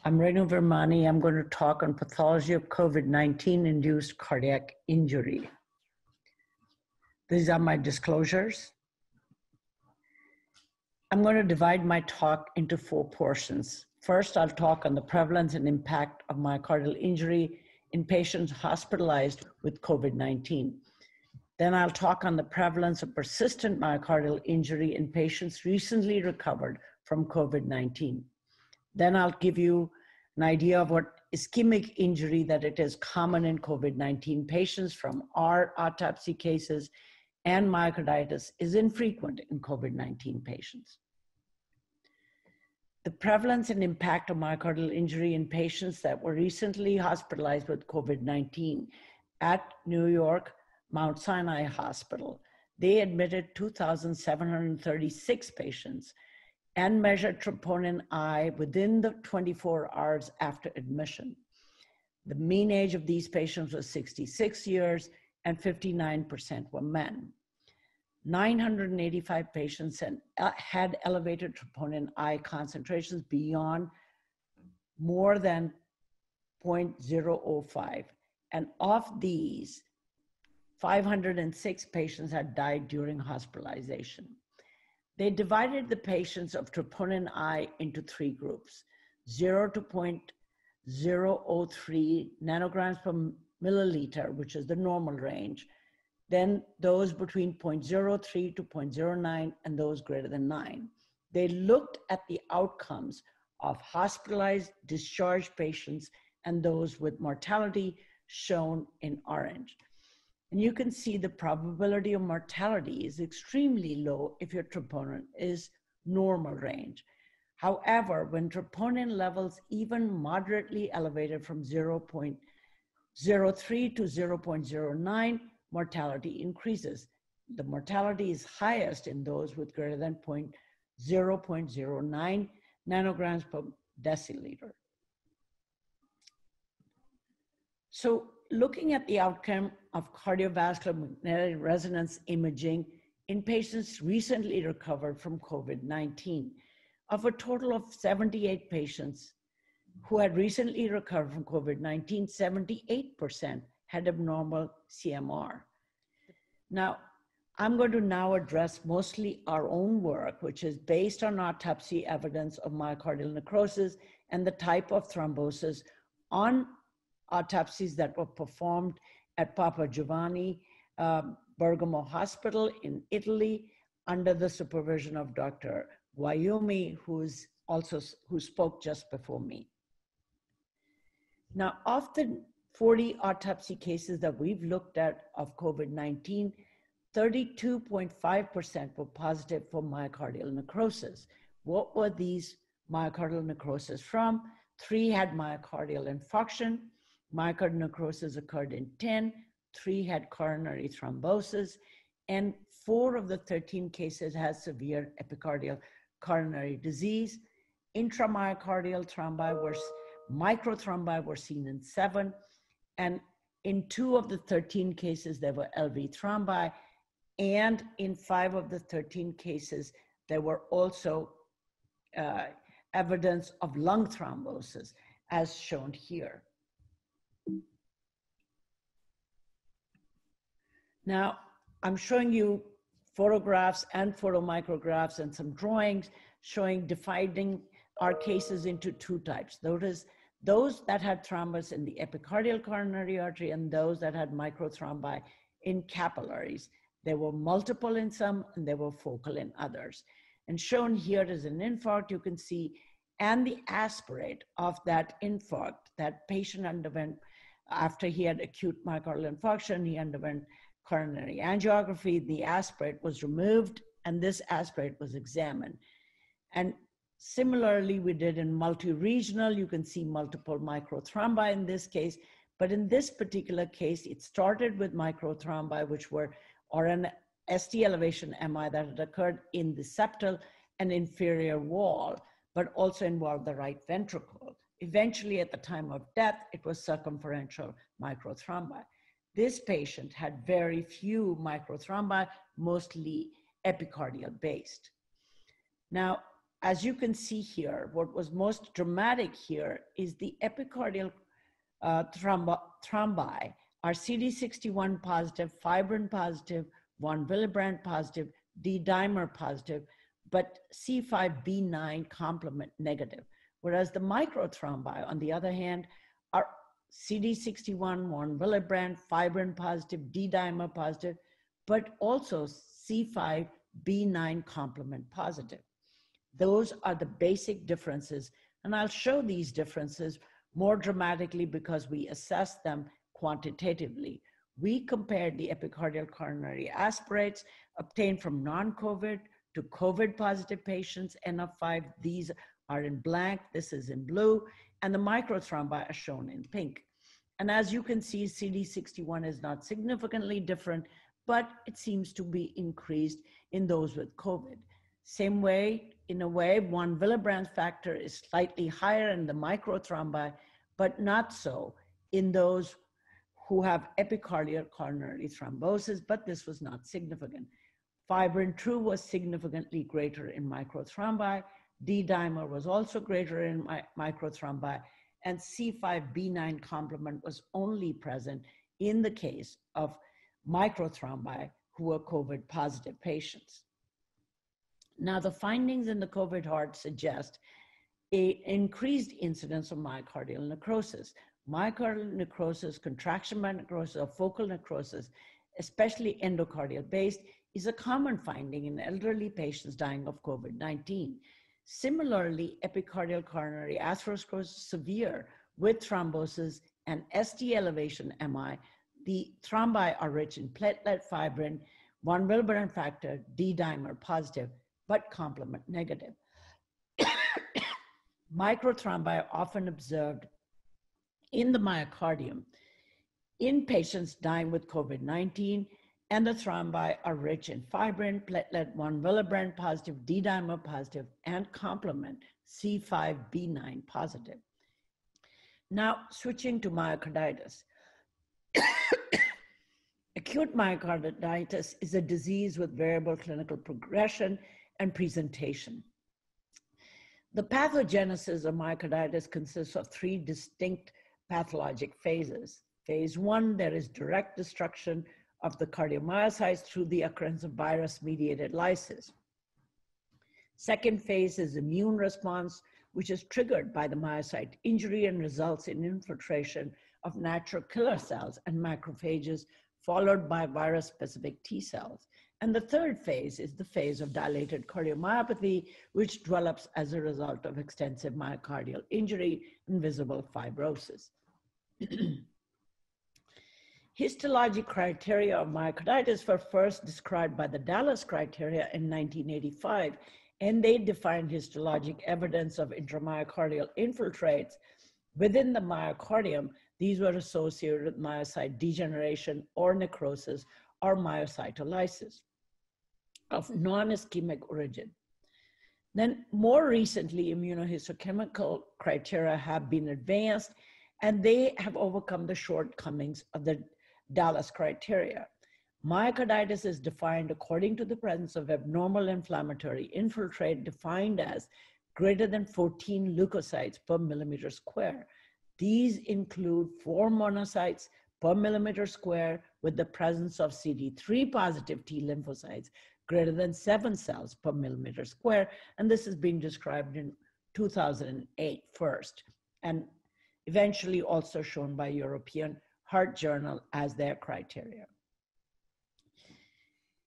I'm Renu Virmani. I'm going to talk on pathology of COVID-19 induced cardiac injury. These are my disclosures. I'm going to divide my talk into 4 portions. First, I'll talk on the prevalence and impact of myocardial injury in patients hospitalized with COVID-19. Then I'll talk on the prevalence of persistent myocardial injury in patients recently recovered from COVID-19. Then I'll give you an idea of what ischemic injury, that it is common in COVID-19 patients from our autopsy cases, and myocarditis is infrequent in COVID-19 patients. The prevalence and impact of myocardial injury in patients that were recently hospitalized with COVID-19 at New York Mount Sinai Hospital. They admitted 2,736 patients and measured troponin I within the 24 hours after admission. The mean age of these patients was 66 years and 59% were men. 985 patients had elevated troponin I concentrations beyond more than 0.005. And of these, 506 patients had died during hospitalization. They divided the patients of troponin I into 3 groups: 0 to 0.003 nanograms per milliliter, which is the normal range, then those between 0.03 to 0.09, and those greater than 9. They looked at the outcomes of hospitalized, discharged patients and those with mortality shown in orange. And you can see the probability of mortality is extremely low if your troponin is normal range. However, when troponin levels even moderately elevated from 0.03 to 0.09, mortality increases. The mortality is highest in those with greater than 0.09 nanograms per deciliter. So looking at the outcome of cardiovascular magnetic resonance imaging in patients recently recovered from COVID-19, of a total of 78 patients who had recently recovered from COVID-19, 78% had abnormal CMR. Now, I'm going to now address mostly our own work, which is based on autopsy evidence of myocardial necrosis and the type of thrombosis on autopsies that were performed at Papa Giovanni Bergamo Hospital in Italy under the supervision of Dr. Guayumi, who spoke just before me. Now, of the 40 autopsy cases that we've looked at of COVID-19, 32.5% were positive for myocardial necrosis. What were these myocardial necrosis from? 3 had myocardial infarction. Myocardial necrosis occurred in 10, 3 had coronary thrombosis, and 4 of the 13 cases had severe epicardial coronary disease. Intramyocardial microthrombi were seen in 7, and in 2 of the 13 cases, there were LV thrombi, and in 5 of the 13 cases, there were also evidence of lung thrombosis, as shown here. Now, I'm showing you photographs and photomicrographs and some drawings dividing our cases into 2 types. Notice those that had thrombus in the epicardial coronary artery and those that had microthrombi in capillaries. There were multiple in some and there were focal in others. And shown here is an infarct, you can see, and the aspirate of that infarct that patient underwent after he had acute myocardial infarction. He underwent coronary angiography, the aspirate was removed, and this aspirate was examined. And similarly, we did in multi-regional, you can see multiple microthrombi in this case, but in this particular case, it started with microthrombi, which were, or an ST elevation MI that had occurred in the septal and inferior wall, but also involved the right ventricle. Eventually, at the time of death, it was circumferential microthrombi. This patient had very few microthrombi, mostly epicardial based. Now, as you can see here, what was most dramatic here is the epicardial thrombi are CD61 positive, fibrin positive, von Willebrand positive, D-dimer positive, but C5b9 complement negative. Whereas the microthrombi, on the other hand, are CD61, von Willebrand, fibrin positive, D-dimer positive, but also C5b9 complement positive. Those are the basic differences, and I'll show these differences more dramatically because we assess them quantitatively. We compared the epicardial coronary aspirates obtained from non-COVID to COVID positive patients, N of 5. These are in blank, this is in blue, and the microthrombi are shown in pink. And as you can see, CD61 is not significantly different, but it seems to be increased in those with COVID. Same way, in a way, von Willebrand factor is slightly higher in the microthrombi, but not so in those who have epicardial coronary thrombosis, but this was not significant. Fibrin true was significantly greater in microthrombi. D-dimer was also greater in microthrombi, and C5b9 complement was only present in the case of microthrombi who were COVID positive patients. Now, the findings in the COVID heart suggest an increased incidence of myocardial necrosis. Myocardial necrosis, contraction by necrosis, or focal necrosis, especially endocardial based, is a common finding in elderly patients dying of COVID-19. Similarly, epicardial coronary atherosclerosis severe with thrombosis and ST elevation MI, the thrombi are rich in platelet, fibrin, von Willebrand factor, D-dimer positive, but complement negative. Microthrombi are often observed in the myocardium in patients dying with COVID-19, and the thrombi are rich in fibrin, platelet, von Willebrand positive, D-dimer positive, and complement C5b9 positive. Now, switching to myocarditis. Acute myocarditis is a disease with variable clinical progression and presentation. The pathogenesis of myocarditis consists of 3 distinct pathologic phases. Phase 1, there is direct destruction of the cardiomyocytes through the occurrence of virus-mediated lysis. Second phase is immune response, which is triggered by the myocyte injury and results in infiltration of natural killer cells and macrophages, followed by virus-specific T cells. And the third phase is the phase of dilated cardiomyopathy, which develops as a result of extensive myocardial injury and visible fibrosis. Histologic criteria of myocarditis were first described by the Dallas criteria in 1985, and they defined histologic evidence of intramyocardial infiltrates within the myocardium. These were associated with myocyte degeneration or necrosis or myocytolysis of non-ischemic origin. Then more recently, immunohistochemical criteria have been advanced, and they have overcome the shortcomings of the Dallas criteria. Myocarditis is defined according to the presence of abnormal inflammatory infiltrate defined as greater than 14 leukocytes per millimeter square. These include 4 monocytes per millimeter square with the presence of CD3 positive T lymphocytes greater than 7 cells per millimeter square. And this has been described in 2008 first, and eventually also shown by European Heart Journal as their criteria.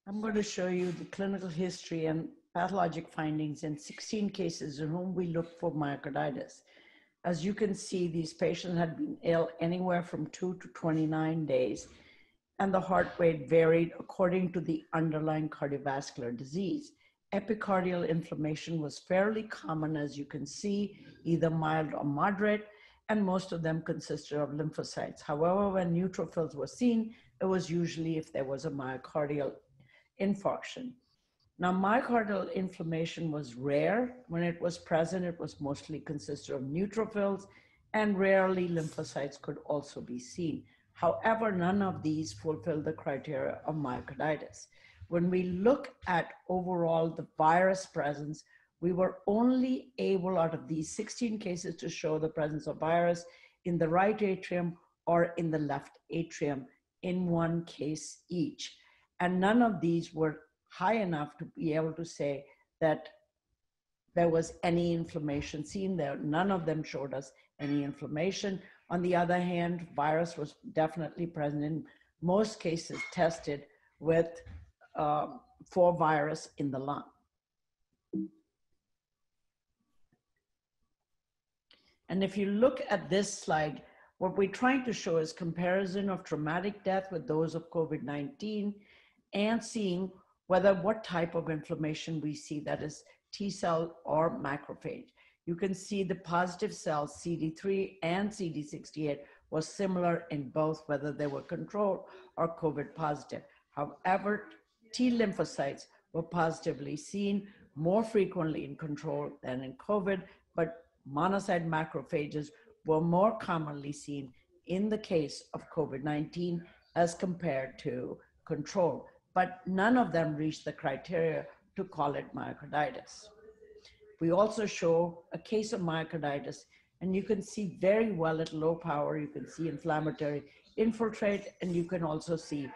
I'm going to show you the clinical history and pathologic findings in 16 cases in whom we looked for myocarditis. As you can see, these patients had been ill anywhere from 2 to 29 days, and the heart rate varied according to the underlying cardiovascular disease. Epicardial inflammation was fairly common, as you can see, either mild or moderate, and most of them consisted of lymphocytes. However, when neutrophils were seen, it was usually if there was a myocardial infarction. Now, myocardial inflammation was rare. When it was present, it was mostly consisted of neutrophils, and rarely lymphocytes could also be seen. However, none of these fulfill the criteria of myocarditis. When we look at overall the virus presence, We were only able out of these 16 cases to show the presence of virus in the right atrium or in the left atrium in one case each. And none of these were high enough to be able to say that there was any inflammation seen there. None of them showed us any inflammation. On the other hand, virus was definitely present in most cases tested with for virus in the lung. And if you look at this slide, what we're trying to show is comparison of traumatic death with those of COVID-19 and seeing whether what type of inflammation we see, that is T cell or macrophage. You can see the positive cells, CD3 and CD68, was similar in both, whether they were controlled or COVID positive. However, T lymphocytes were positively seen more frequently in control than in COVID, but monocyte macrophages were more commonly seen in the case of COVID-19 as compared to control, but none of them reached the criteria to call it myocarditis. We also show a case of myocarditis, and you can see very well at low power, you can see inflammatory infiltrate, and you can also see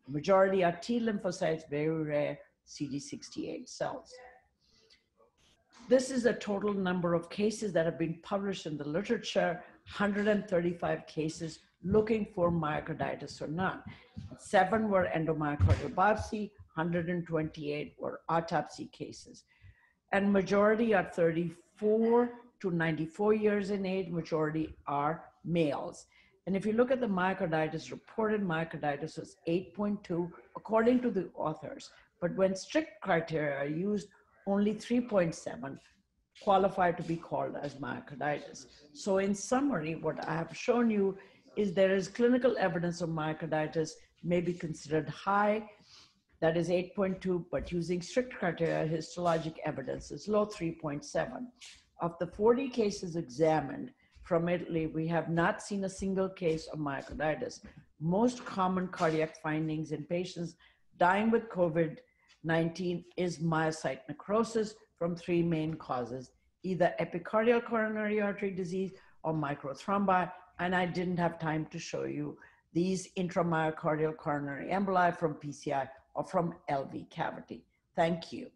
majority are T lymphocytes, very rare CD68 cells. This is the total number of cases that have been published in the literature, 135 cases looking for myocarditis or not. 7 were endomyocardial biopsy, 128 were autopsy cases. And majority are 34 to 94 years in age, majority are males. And if you look at the myocarditis, reported myocarditis was 8.2 according to the authors. But when strict criteria are used, only 3.7 qualify to be called as myocarditis. So in summary, what I have shown you is there is clinical evidence of myocarditis may be considered high, that is 8.2, but using strict criteria, histologic evidence is low, 3.7. Of the 40 cases examined from Italy, we have not seen a single case of myocarditis. Most common cardiac findings in patients dying with COVID-19 is myocyte necrosis from 3 main causes, either epicardial coronary artery disease or microthrombi, and I didn't have time to show you these intramyocardial coronary emboli from PCI or from LV cavity. Thank you.